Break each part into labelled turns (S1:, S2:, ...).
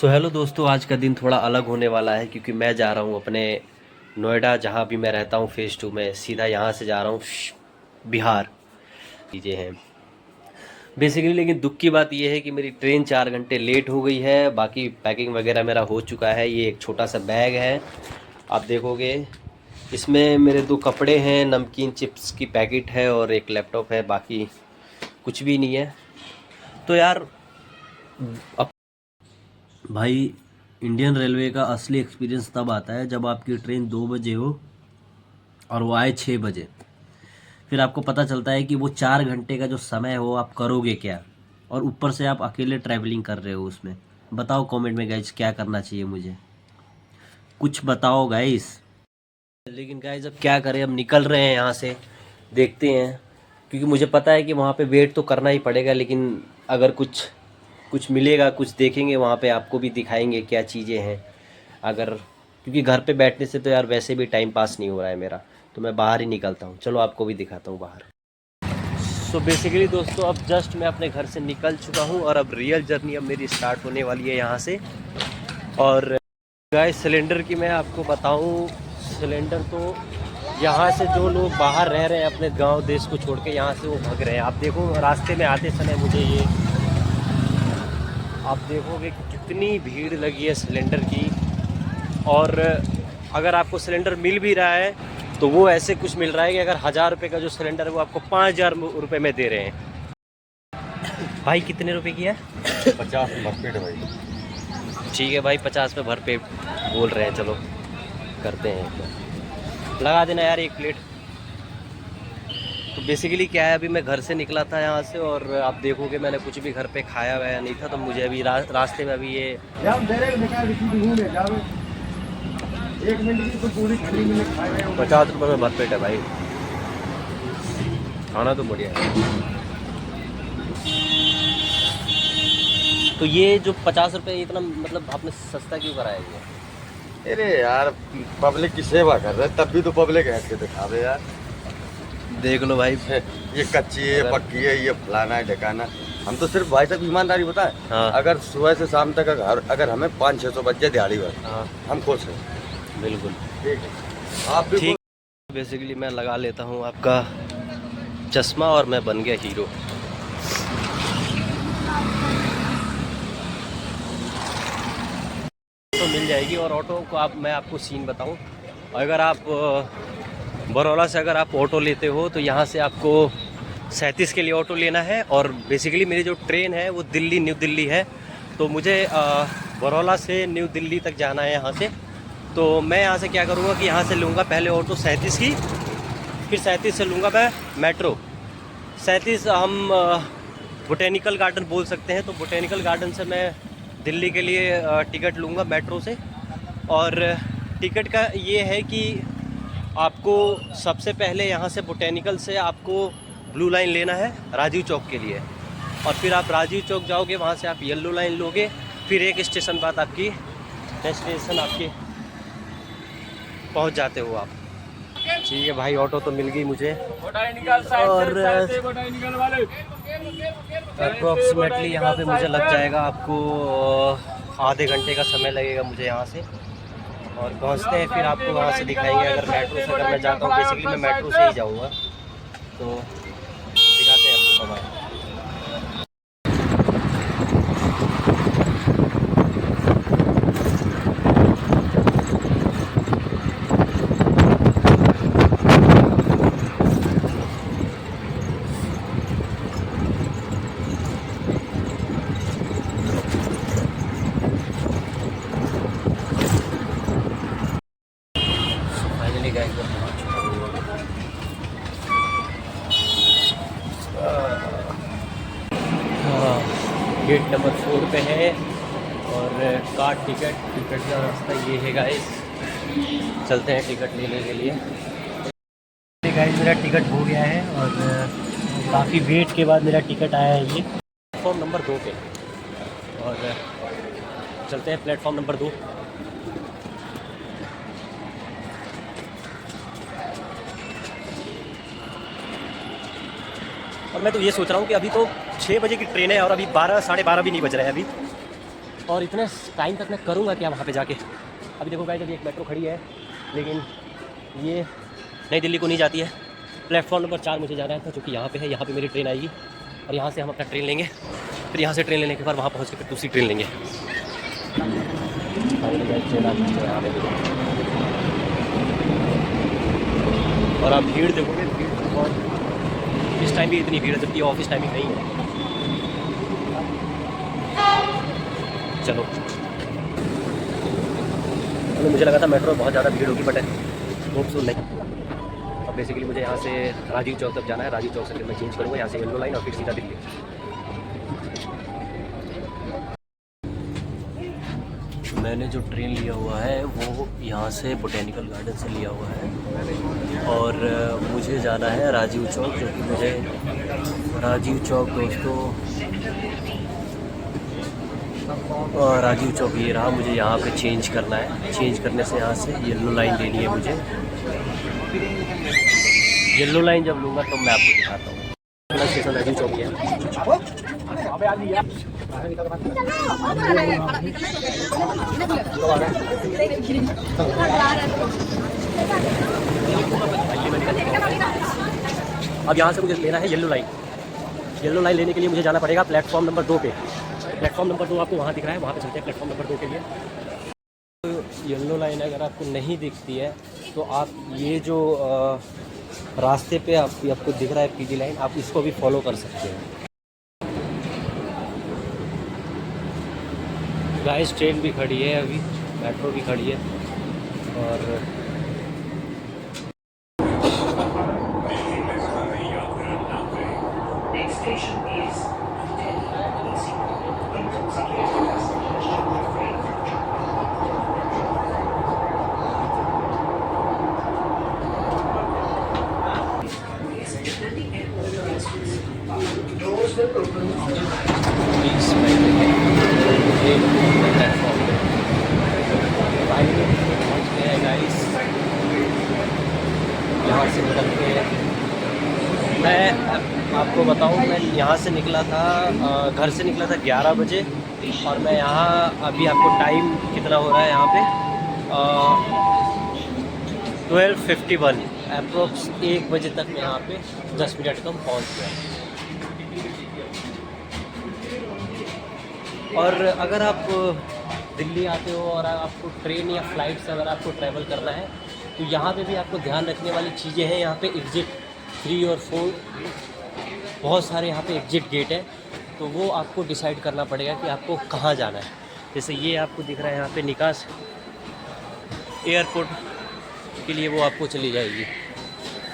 S1: Hello दोस्तों, आज का दिन थोड़ा अलग होने वाला है क्योंकि मैं जा रहा हूँ अपने नोएडा, जहाँ भी मैं रहता हूँ फेज़ 2 में। सीधा यहाँ से जा रहा हूँ बिहार। चीज़ें हैं बेसिकली, लेकिन दुख की बात यह है कि मेरी ट्रेन 4 घंटे लेट हो गई है। बाकी पैकिंग वगैरह मेरा हो चुका है। ये एक छोटा सा बैग है, आप देखोगे। इसमें मेरे 2 कपड़े हैं, नमकीन चिप्स की पैकेट है और एक लैपटॉप है। बाकी कुछ भी नहीं है। तो यार अब भाई, इंडियन रेलवे का असली एक्सपीरियंस तब आता है जब आपकी ट्रेन 2 बजे हो और वो आए 6 बजे। फिर आपको पता चलता है कि वो 4 घंटे का जो समय हो आप करोगे क्या, और ऊपर से आप अकेले ट्रैवलिंग कर रहे हो उसमें। बताओ कमेंट में गाइज, क्या करना चाहिए मुझे, कुछ बताओ गाइज। लेकिन गाइज अब क्या करें, अब निकल रहे हैं यहाँ से, देखते हैं। क्योंकि मुझे पता है कि वहाँ पे वेट तो करना ही पड़ेगा, लेकिन अगर कुछ कुछ मिलेगा, कुछ देखेंगे वहाँ पे, आपको भी दिखाएंगे क्या चीज़ें हैं। अगर क्योंकि घर पे बैठने से तो यार वैसे भी टाइम पास नहीं हो रहा है मेरा, तो मैं बाहर ही निकलता हूँ। चलो आपको भी दिखाता हूँ बाहर। सो बेसिकली दोस्तों, अब जस्ट मैं अपने घर से निकल चुका हूँ और अब रियल जर्नी अब मेरी स्टार्ट होने वाली है यहाँ से। और गाइस, सिलेंडर की मैं आपको बताऊँ, सिलेंडर तो यहाँ से जो लोग बाहर रह रहे हैं अपने गांव देश को छोड़ के, यहाँ से वो भाग रहे हैं। आप देखो रास्ते में आते समय मुझे ये, आप देखोगे कि कितनी भीड़ लगी है सिलेंडर की। और अगर आपको सिलेंडर मिल भी रहा है तो वो ऐसे कुछ मिल रहा है कि अगर 1000 रुपये का जो सिलेंडर है वो आपको 5000 रुपये में दे रहे हैं। भाई कितने रुपए की है?
S2: 50 में भरपेट है भाई।
S1: ठीक है भाई, 50 में भरपेट बोल रहे हैं। चलो करते हैं, लगा देना यार 1 प्लेट। तो बेसिकली क्या है, अभी मैं घर से निकला था यहाँ से, और आप देखोगे मैंने कुछ भी घर पे खाया वाया नहीं था। तो मुझे अभी रास्ते में अभी ये 50 रुपये में भरपेट है भाई, खाना तो बढ़िया है। तो ये जो 50 रुपये इतना, मतलब आपने सस्ता क्यों कराया ये?
S2: अरे यार, पब्लिक की सेवा कर रहे तब भी तो पब्लिक है के दिखा दे यार।
S1: देख लो भाई,
S2: ये कच्ची है, ये पक्की है, ये फलाना है ढकाना। हम तो सिर्फ भाई साहब ईमानदारी बताएं।
S1: हाँ।
S2: अगर सुबह से शाम तक अगर हमें 500-600 बजे दिहाड़ी हुआ,
S1: हाँ
S2: हम खुश हैं।
S1: बिल्कुल
S2: ठीक है, आप भी
S1: ठीक। बेसिकली मैं लगा लेता हूँ आपका चश्मा और मैं बन गया हीरो। तो मिल जाएगी। और ऑटो को मैं आपको सीन बताऊं, अगर आप बरौला से अगर आप ऑटो लेते हो तो यहाँ से आपको 37 के लिए ऑटो लेना है। और बेसिकली मेरी जो ट्रेन है वो दिल्ली न्यू दिल्ली है, तो मुझे बरौला से न्यू दिल्ली तक जाना है यहाँ से। तो मैं यहाँ से क्या करूँगा कि यहाँ से लूँगा पहले ऑटो 37 की, फिर 37 से लूँगा मैं मेट्रो। 37 हम बोटेनिकल गार्डन बोल सकते हैं, तो बोटेनिकल गार्डन से मैं दिल्ली के लिए टिकट लूँगा मेट्रो से। और टिकट का ये है कि आपको सबसे पहले यहाँ से बोटेनिकल से आपको ब्लू लाइन लेना है राजीव चौक के लिए, और फिर आप राजीव चौक जाओगे, वहाँ से आप येलो लाइन लोगे। फिर एक स्टेशन बाद आपकी डेस्टिनेशन आपकी पहुँच जाते हो आप। ठीक है भाई, ऑटो तो मिल गई मुझे, और अप्रॉक्सीमेटली यहाँ पे मुझे लग जाएगा आपको आधे घंटे का समय लगेगा मुझे यहाँ से। और पहुँचते हैं फिर आपको वहाँ से दिखाएंगे। अगर मेट्रो से अगर मैं जाता हूँ, बेसिकली मैं मेट्रो से ही जाऊँगा, तो दिखाते हैं आपको कब आए। फाइनली गाइस मैं पहुँच चुका हूँ। गेट नंबर 4 पे है, और कार्ड टिकट का रास्ता ये है गाइस। चलते हैं टिकट लेने के लिए। गाइस मेरा टिकट हो गया है, और काफ़ी वेट के बाद मेरा टिकट आया है ये प्लेटफॉर्म नंबर 2 पे। और चलते हैं प्लेटफॉर्म नंबर 2। और मैं तो ये सोच रहा हूँ कि अभी तो 6 बजे की ट्रेन है और अभी 12 साढ़े 12 भी नहीं बज रहे हैं अभी। और इतने टाइम तक मैं करूँगा क्या वहाँ पे जाके। अभी देखो गाइस, अभी एक मेट्रो खड़ी है, लेकिन ये नई दिल्ली को नहीं जाती है। प्लेटफॉर्म नंबर 4 मुझे जाना है, जो कि यहाँ पे है। यहाँ पे मेरी ट्रेन आएगी और यहाँ से हम अपना ट्रेन लेंगे। फिर यहाँ से ट्रेन लेने के बाद वहाँ पहुँच के फिर दूसरी ट्रेन लेंगे। और आप भीड़ देखोगे, भीड़ बहुत, इस टाइम भी इतनी भीड़ है जबकि ऑफिस टाइमिंग नहीं है। चलो, मुझे लगा था मेट्रो बहुत ज़्यादा भीड़ होगी, बट होप सो नहीं। अब बेसिकली मुझे यहाँ से राजीव चौक तक जाना है। राजीव चौक से फिर मैं चेंज करूँगा यहाँ से येलो लाइन और फिर सीधा दिल्ली। मैंने जो ट्रेन लिया हुआ है वो यहाँ से बोटेनिकल गार्डन से लिया हुआ है और मुझे जाना है राजीव चौक, जो कि मुझे राजीव चौक दोस्तों, राजीव चौक ये रहा। मुझे यहाँ पे चेंज करना है। चेंज करने से यहाँ से येलो लाइन लेनी है मुझे। येलो लाइन जब लूँगा तो मैं आपको दिखाता हूँ। अगला स्टेशन राजीव चौक है। अब यहाँ से मुझे लेना है येलो लाइन। येलो लाइन लेने के लिए मुझे जाना पड़ेगा प्लेटफॉर्म नंबर 2 पे। प्लेटफॉर्म नंबर 2 आपको वहाँ दिख रहा है, वहाँ पे चलते हैं प्लेटफॉर्म नंबर 2 के लिए। तो येलो लाइन अगर आपको नहीं दिखती है तो आप ये जो रास्ते पे आपको दिख रहा है पीडी लाइन, आप इसको भी फॉलो कर सकते हैं। गाइस, ट्रेन भी खड़ी है, अभी मेट्रो भी खड़ी है और यहाँ से निकल के मैं आपको बताऊँ, मैं यहाँ से निकला था, घर से निकला था 11 बजे और मैं यहाँ अभी आपको टाइम कितना हो रहा है यहाँ पे 12:51 अप्रोक्स 1 बजे तक मैं यहाँ पे 10 मिनट कम पहुँच गया। और अगर आप दिल्ली आते हो और आपको ट्रेन या फ्लाइट से अगर आपको ट्रैवल करना है तो यहाँ पे भी आपको ध्यान रखने वाली चीज़ें हैं। यहाँ पे एग्ज़िट 3 और 4 बहुत सारे यहाँ पे एग्ज़िट गेट है, तो वो आपको डिसाइड करना पड़ेगा कि आपको कहाँ जाना है। जैसे ये आपको दिख रहा है यहाँ पे निकास एयरपोर्ट के लिए, वो आपको चली जाएगी।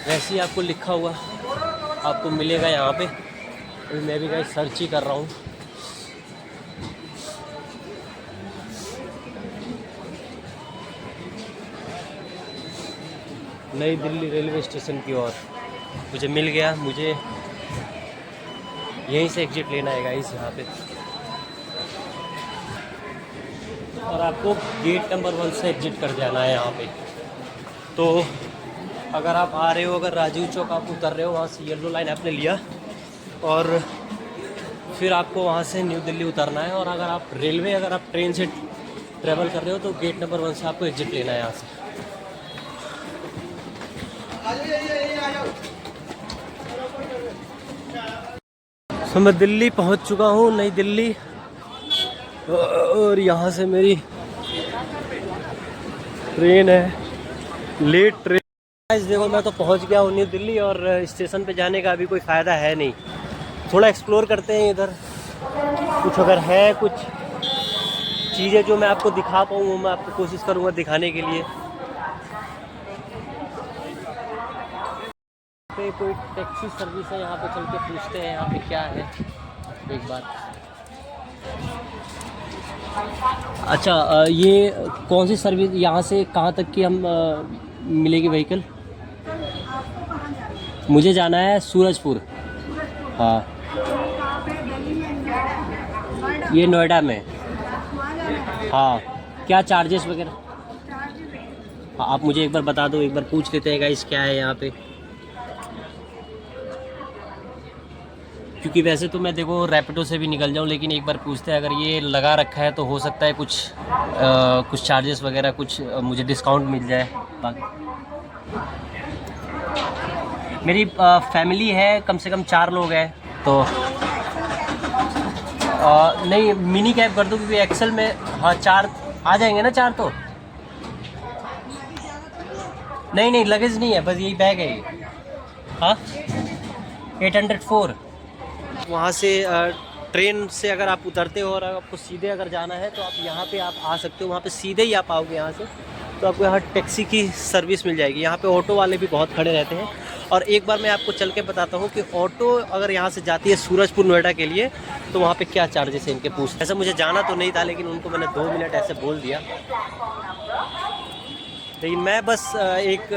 S1: वैसे ही आपको लिखा हुआ आपको मिलेगा यहाँ पे। अभी मैं भी गाइस सर्च ही कर रहा हूँ। नई दिल्ली रेलवे स्टेशन की ओर मुझे मिल गया। मुझे यहीं से एग्ज़िट लेना है गाइस यहाँ पे, और आपको गेट नंबर 1 से एग्ज़िट कर जाना है यहाँ पे। तो अगर आप आ रहे हो, अगर राजीव चौक आप उतर रहे हो, वहाँ से येलो लाइन आपने लिया और फिर आपको वहाँ से न्यू दिल्ली उतरना है। और अगर आप रेलवे, अगर आप ट्रेन से ट्रैवल कर रहे हो तो गेट नंबर 1 से आपको एग्ज़िट लेना है यहाँ से। तो मैं दिल्ली पहुंच चुका हूं, नई दिल्ली, और यहाँ से मेरी ट्रेन है, लेट ट्रेन। देखो मैं तो पहुंच गया हूँ न्यू दिल्ली और स्टेशन पे जाने का अभी कोई फ़ायदा है नहीं। थोड़ा एक्सप्लोर करते हैं इधर, कुछ अगर है कुछ चीज़ें जो मैं आपको दिखा पाऊँ वो मैं आपको कोशिश करूँगा दिखाने के लिए। पे कोई टैक्सी सर्विस है, यहाँ पे चल के पूछते हैं यहाँ पे क्या है एक बार। अच्छा, ये कौन सी सर्विस, यहाँ से कहाँ तक की हम मिलेगी व्हीकल? मुझे जाना है सूरजपुर। हाँ, ये नोएडा में। हाँ, क्या चार्जेस वगैरह? हाँ, आप मुझे एक बार बता दो, एक बार पूछ लेते हैं गाइस क्या है यहाँ पे, क्योंकि वैसे तो मैं देखो रैपिडो से भी निकल जाऊं, लेकिन एक बार पूछते हैं, अगर ये लगा रखा है तो हो सकता है कुछ चार्जेस वगैरह कुछ मुझे डिस्काउंट मिल जाए। मेरी फैमिली है, कम से कम 4 लोग हैं, तो नहीं मिनी कैब कर दूँ, क्योंकि एक्सेल में हाँ 4 आ जाएंगे ना, 4 तो नहीं लगेज नहीं है, बस यही बैग है ये। हाँ 804। वहाँ से ट्रेन से अगर आप उतरते हो और आपको सीधे अगर जाना है तो आप यहाँ पे आप आ सकते हो, वहाँ पे सीधे ही आप आओगे यहाँ से, तो आपको यहाँ टैक्सी की सर्विस मिल जाएगी। यहाँ पे ऑटो वाले भी बहुत खड़े रहते हैं। और एक बार मैं आपको चल के बताता हूँ कि ऑटो अगर यहाँ से जाती है सूरजपुर नोएडा के लिए तो वहाँ पे क्या चार्जेस है इनके पूछ। ऐसा मुझे जाना तो नहीं था, लेकिन उनको मैंने 2 मिनट ऐसे बोल दिया। लेकिन मैं बस एक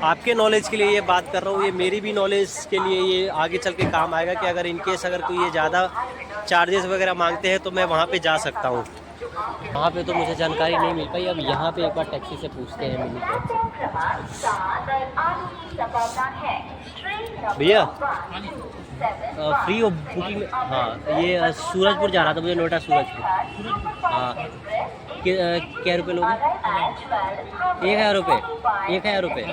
S1: आपके नॉलेज के लिए ये बात कर रहा हूँ, ये मेरी भी नॉलेज के लिए ये आगे चल के काम आएगा कि अगर इनकेस अगर कोई ये ज़्यादा चार्जेस वगैरह मांगते हैं तो मैं वहाँ पे जा सकता हूँ। वहाँ पे तो मुझे जानकारी नहीं मिल पाई, अब यहाँ पे एक बार टैक्सी से पूछते हैं मिनी कैब से। भैया फ्री हो बुकिंग? हाँ ये सूरजपुर जा रहा था मुझे, नोएडा सूरजपुर। हाँ क्या रुपये लोगे? 1000 रुपये? 1000 रुपये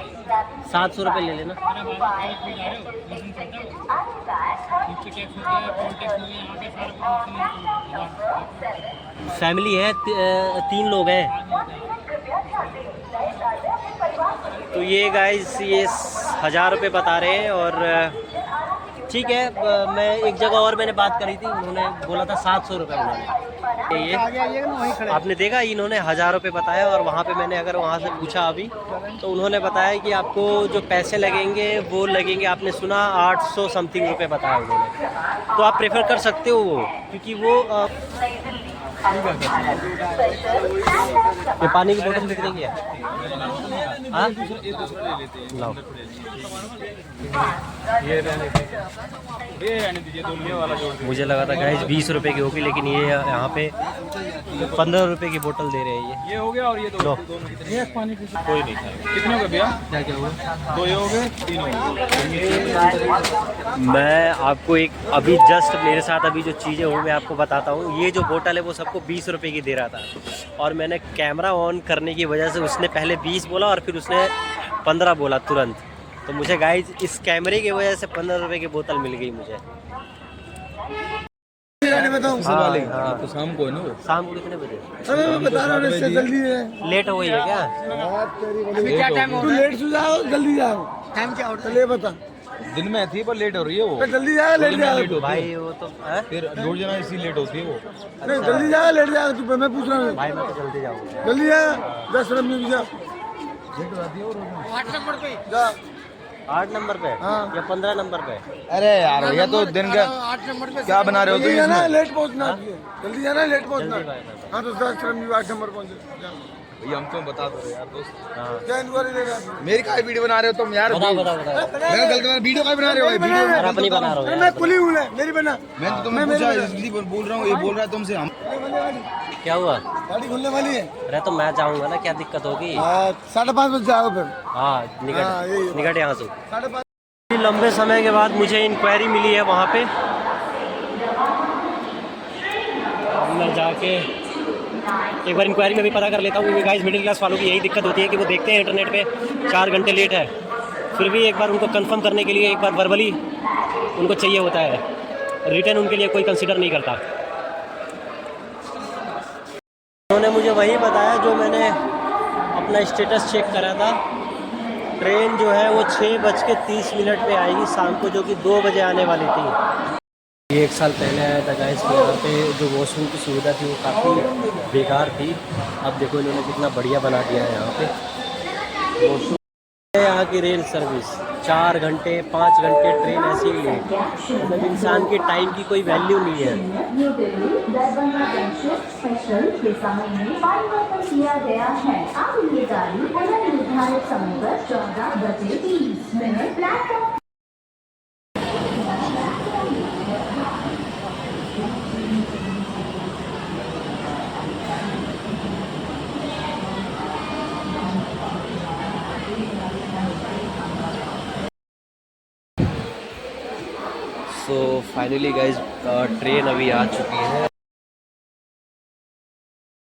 S1: 700 रुपये ले लेना। फैमिली है 3 लोग हैं। तो ये गाइस ये 1000 रुपये बता रहे हैं। और ठीक है, मैं एक जगह और मैंने बात करी थी, उन्होंने बोला था 700 रुपये उन्होंने। ये आपने देखा, इन्होंने 1000 रुपये बताया और वहाँ पे मैंने अगर वहाँ से पूछा अभी तो उन्होंने बताया कि आपको जो पैसे लगेंगे वो लगेंगे, आपने सुना 800 समथिंग रुपये बताया उन्होंने। तो आप प्रेफर कर सकते हो वो, क्योंकि वो ये पानी की बोतल लिख देंगे। हाँ लाओ मुझे लगा था गाइस 20 रुपए की होगी, लेकिन ये यहाँ पे 15 रुपए की बोतल दे रहे हैं। ये हो गया और ये दो ये पानी कोई नहीं था। कितने हो गए भैया? क्या हुआ? 2 हो गए 3 हो गए। मैं आपको एक अभी जस्ट मेरे साथ अभी जो चीज़ें हो मैं आपको बताता हूँ। ये जो बोतल है वो सबको 20 रुपए की दे रहा था, और मैंने कैमरा ऑन करने की वजह से उसने पहले 20 बोला और फिर उसने 15 बोला तुरंत। तो मुझे गाइस इस कैमरे की वजह से 15 रुपए की बोतल मिल गई मुझे। हाँ,
S3: तो शाम को है ना वो?
S1: शाम को कितने बजे?
S3: अरे मैं बता रहा हूँ, इससे जल्दी है।
S1: लेट हो गई है क्या?
S3: अभी क्या टाइम हो रहा है? तू लेट से जाओ जल्दी जाओ। टाइम क्या हो रहा है? चलिए बता।
S2: दिन में थी पर लेट हो रही है वो।
S3: जल्दी जाएगा लेट जाएगा
S1: भाई वो तो
S2: फिर दूर जाना इसी लेट होती है वो।
S3: नहीं जल्दी जाएगा लेट जाएगा तू? मैं पूछ रहा हूँ
S1: भाई मैं तो जल्दी जाऊँगा।
S3: जल्दी जाएगा 10 मिनट में जा।
S1: 8 नंबर पे या 15 नंबर पे?
S2: अरे यार भैया तो दिन का
S3: 8 नंबर पे
S2: क्या बना रहे हो तुम इसमें?
S3: लेट पहुँचना, जल्दी जाना लेट पहुँचना। हाँ तो 10 मिनट में 8 नंबर पहुँचे।
S2: भैया हम तो बता दो यार दोस्त।
S3: क्या इंक्वायरी ले रहे हो?
S2: मेरी काय वीडियो बना रहे हो तुम यार?
S1: बताओ
S2: मैं गलत वीडियो काय बना रहे हो भाई? वीडियो
S1: अपनी बना रहा हूँ।
S3: मैं कुली हूँ मेरी बना।
S2: मैं तो तुम्हें पूछा इसलिए बोल रहा हूँ, ये बोल रहा है तुमसे। हम
S1: क्या हुआ?
S3: गाड़ी खुलने वाली है।
S1: अरे तो मैं जाऊँगा ना, क्या दिक्कत होगी?
S3: 5:30 बजे जाओ फिर।
S1: हाँ निकट यहाँ से।
S3: 5:30
S1: लंबे समय के बाद मुझे इंक्वायरी मिली है वहाँ पे। अब मैं जाके एक बार इंक्वायरी में भी पता कर लेता हूँ, क्योंकि गाइस मिडिल क्लास वालों की यही दिक्कत होती है कि वो देखते हैं इंटरनेट पे 4 घंटे लेट है, फिर भी एक बार उनको कंफर्म करने के लिए एक बार वर्बली उनको चाहिए होता है, रिटर्न उनके लिए कोई कंसिडर नहीं करता। उन्होंने मुझे वही बताया जो मैंने अपना स्टेटस चेक करा था। ट्रेन जो है वो 6:30 पे आएगी शाम को, जो कि 2 बजे आने वाली थी। 1 साल पहले आया था गाइस, यहाँ पे जो वॉशरूम की सुविधा थी वो काफ़ी बेकार थी। अब देखो इन्होंने कितना बढ़िया बना दिया है यहाँ पे वॉशरूम। यहाँ की रेल सर्विस 4 घंटे 5 घंटे ट्रेन ऐसे ही लेट, मतलब इंसान के टाइम की कोई वैल्यू नहीं है।
S4: New Delhi Darbhanga junction special के समय में परिवर्तन किया गया है। अब ये गाड़ी अलग निर्धारित समय पर 14:30 प्लेटफॉर्म
S1: तो फाइनली गाइज ट्रेन अभी आ चुकी है